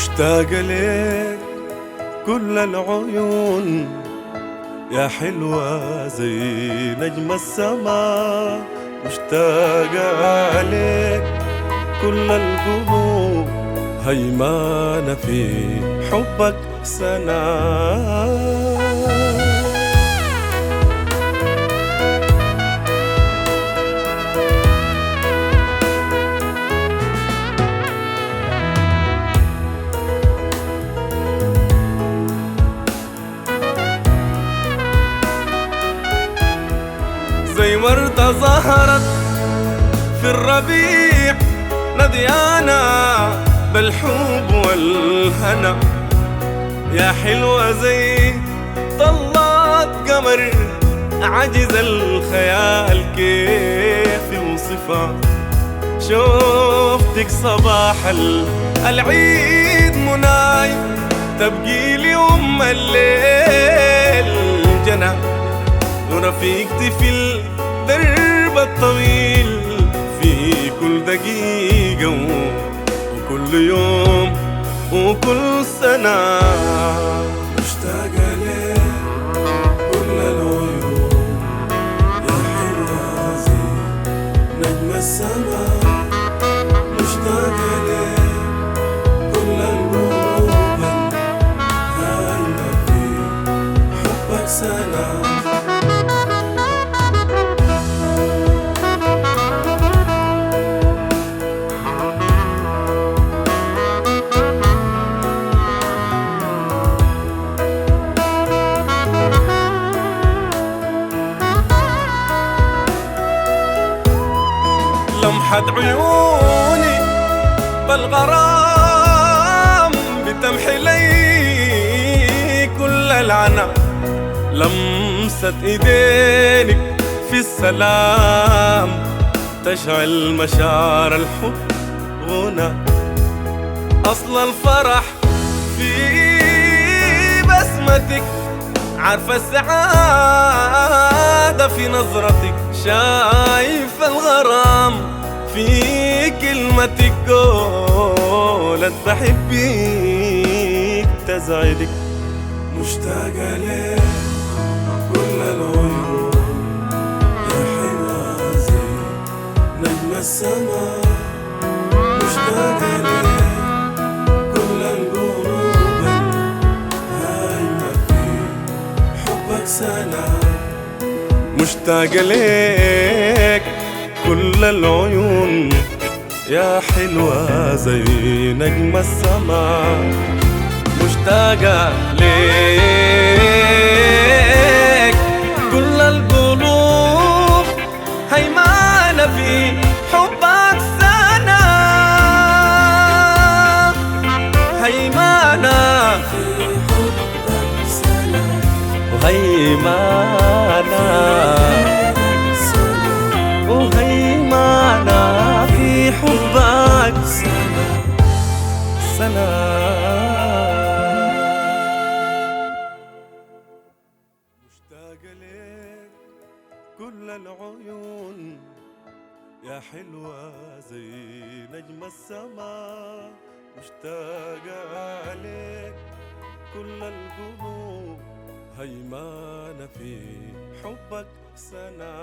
مشتاقة ليك كل العيون، يا حلوة زي نجم السما. مشتاقة ليك كل القلوب، هيمانة في حبك سنة. زي وردة ظهرت في الربيع، نديانا بالحب والهنا. يا حلوة زي طلات قمر، عجز الخيال كيف يوصفها. شوفتك صباح العيد مناي، تبقي لي أم الليل جنى، ورفيقتي في الدرب الطويل في كل دقيقة وكل يوم وكل سنة. مشتاقة ليك كل العيون، يا حلوة زي نجم السما. مشتاقة ليك كل القلوب، هايمة في حبك سنة. لمحة عيوني بالغرام بتمحي لي كل العنا. لمسة ايدينك في السلام تشعل مشاعر الحب غنى. اصل الفرح في بسمتك، عارفة السعادة في نظرتك. شايف الغرام في كلمتك، قولت بحبك تزعدك. مشتاقة ليك كل العيون، يا حلوة زي نجم السما. مشتاقة ليك كل القلوب، هايمة في حبك سنة. مشتاقة ليك كل العيون، يا حلوة زي نجم السما. مشتاقة ليك كل القلوب، هيمانة في حبك سنة. هيمانة في حبك سنة، وهيمانة وهيمانة في حبك سنة. مشتاقة ليك كل العيون، يا حلوة زي نجم السما. مشتاقة ليك كل القلوب، هيمانة في حبك سنة.